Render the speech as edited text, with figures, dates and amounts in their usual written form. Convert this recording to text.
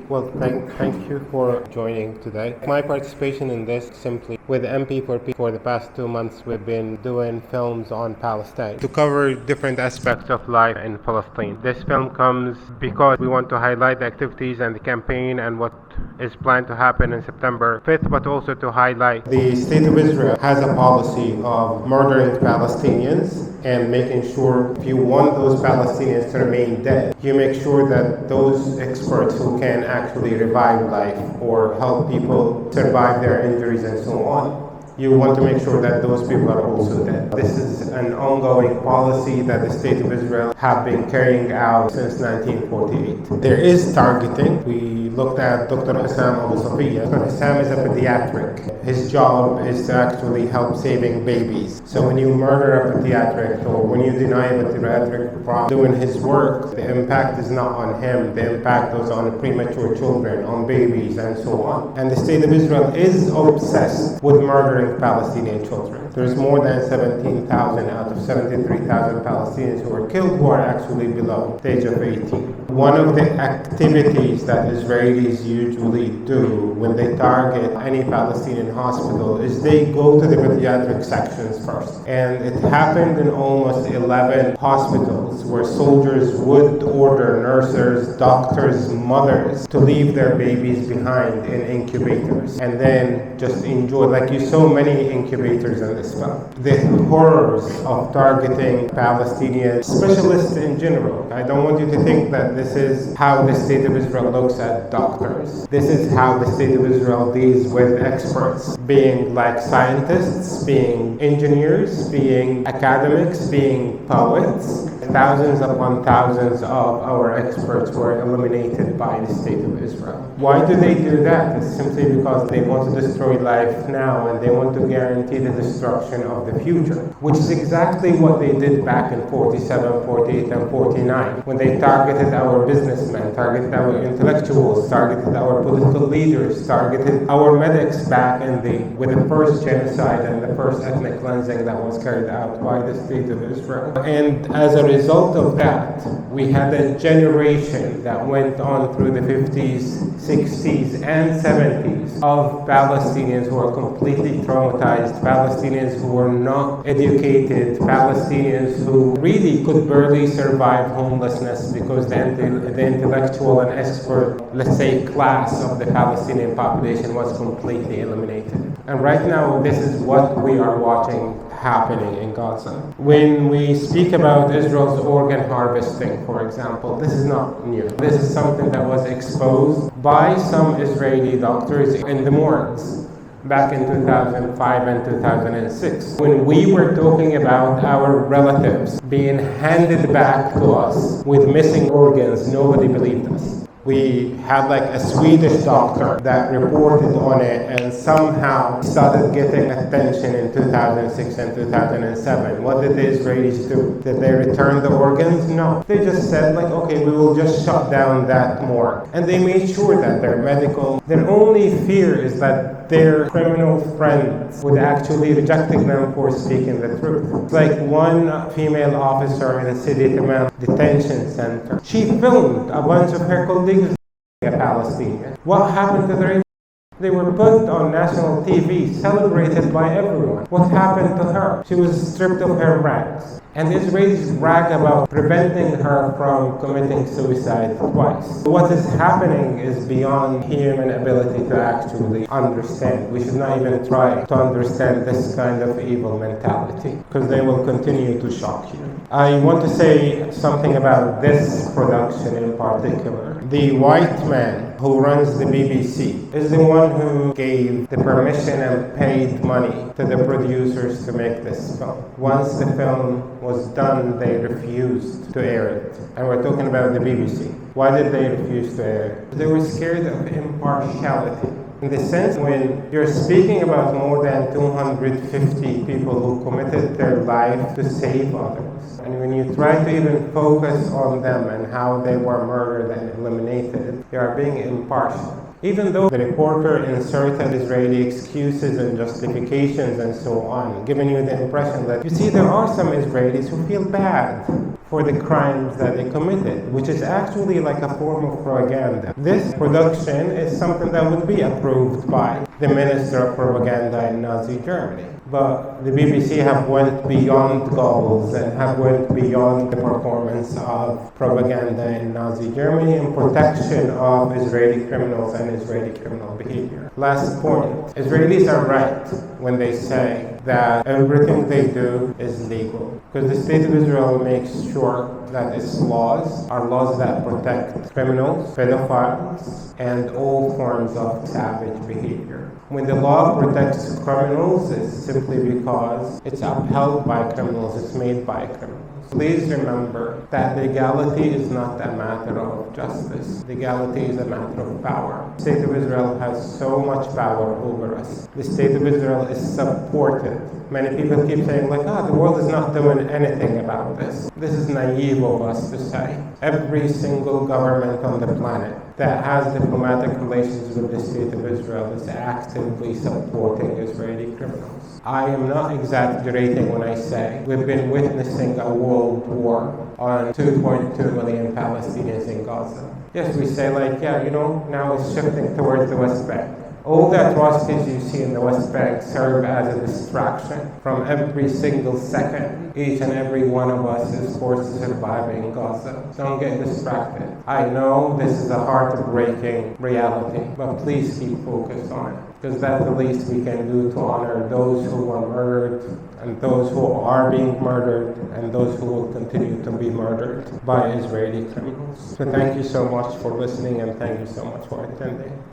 Well, thank you for joining today. My participation in this simply with MP4P for the past 2 months, we've been doing films on Palestine to cover different aspects of life in Palestine. This film comes because we want to highlight the activities and the campaign and what is planned to happen in September 5th, but also to highlight the State of Israel has a policy of murdering Palestinians and making sure if you want those Palestinians to remain dead, you make sure that those experts who can actually revive life or help people survive their injuries and so on, you want to make sure that those people are also dead. This is an ongoing policy that the State of Israel have been carrying out since 1948. There is targeting. We looked at Dr. Hussam Abu Safiya. Dr. Hussam is a pediatric. His job is to actually help saving babies. So when you murder a pediatric or when you deny a pediatric from doing his work, the impact is not on him. The impact is on premature children, on babies, and so on. And the State of Israel is obsessed with murdering Palestinian children. There's more than 17,000 out of 73,000 Palestinians who were killed who are actually below the age of 18. One of the activities that Israelis usually do when they target any Palestinian hospital is they go to the pediatric sections first. And it happened in almost 11 hospitals where soldiers would order nurses, doctors, mothers to leave their babies behind in incubators and then just enjoy, like you saw many incubators in this film. The horrors of targeting Palestinian specialists in general. I don't want you to think that this is how the State of Israel looks at doctors. This is how the State of Israel deals with experts, being like scientists, being engineers, being academics, being poets. Thousands upon thousands of our experts were eliminated by the State of Israel. Why do they do that? It's simply because they want to destroy life now and they want to guarantee the destruction of the future, which is exactly what they did back in 47, 48, and 49, when they targeted our businessmen, targeted our intellectuals, targeted our political leaders, targeted our medics back with the first genocide and the first ethnic cleansing that was carried out by the State of Israel. And as a result of that, we had a generation that went on through the 50s, 60s, and 70s of Palestinians who are completely traumatized, Palestinians who were not educated, Palestinians who really could barely survive homelessness because the intellectual and expert, let's say, class of the Palestinian population was completely eliminated. And right now, this is what we are watching happening in Gaza. When we speak about Israel's organ harvesting, for example, this is not new. This is something that was exposed by some Israeli doctors in the morgues back in 2005 and 2006. When we were talking about our relatives being handed back to us with missing organs, nobody believed us. We had like a Swedish doctor that reported on it and somehow started getting attention in 2006 and 2007. What did the Israelis do? Did they return the organs? No. They just said like, okay, we will just shut down that morgue. And they made sure that their only fear is that their criminal friends would actually rejecting them for speaking the truth. It's like one female officer in City Tamam detention center. She filmed a bunch of her colleagues a Palestinian. What happened to their? They were put on national TV, celebrated by everyone. What happened to her? She was stripped of her rights. And the Israelis brag about preventing her from committing suicide twice. What is happening is beyond human ability to actually understand. We should not even try to understand this kind of evil mentality, because they will continue to shock you. I want to say something about this production in particular. The white man who runs the BBC is the one who gave the permission and paid money to the producers to make this film. Once the film was done, they refused to air it. And we're talking about the BBC. Why did they refuse to air it? They were scared of impartiality. In the sense, when you're speaking about more than 250 people who committed their life to save others, and when you try to even focus on them and how they were murdered and eliminated, you are being impartial. Even though the reporter inserted Israeli excuses and justifications and so on, giving you the impression that, you see, there are some Israelis who feel bad for the crimes that they committed, which is actually like a form of propaganda. This production is something that would be approved by the Minister of Propaganda in Nazi Germany. But the BBC have went beyond goals and have went beyond the performance of propaganda in Nazi Germany in protection of Israeli criminals and Israeli criminal behavior. Last point, Israelis are right when they say that everything they do is legal, because the State of Israel makes sure that its laws are laws that protect criminals, pedophiles, and all forms of savage behavior. When the law protects criminals, it's simply because it's upheld by criminals, it's made by criminals. Please remember that legality is not a matter of justice. Legality is a matter of power. The State of Israel has so much power over us. The State of Israel is supported. Many people keep saying like, the world is not doing anything about this. This is naive of us to say. Every single government on the planet that has diplomatic relations with the State of Israel is actively supporting Israeli criminals. I am not exaggerating when I say we've been witnessing a world war on 2.2 million Palestinians in Gaza. Yes, we say like, now it's shifting towards the West Bank. All the atrocities you see in the West Bank serve as a distraction from every single second. Each and every one of us is forced to survive in Gaza. Don't get distracted. I know this is a heartbreaking reality, but please keep focused on it, because that's the least we can do to honor those who were murdered and those who are being murdered and those who will continue to be murdered by Israeli criminals. So thank you so much for listening, and thank you so much for attending.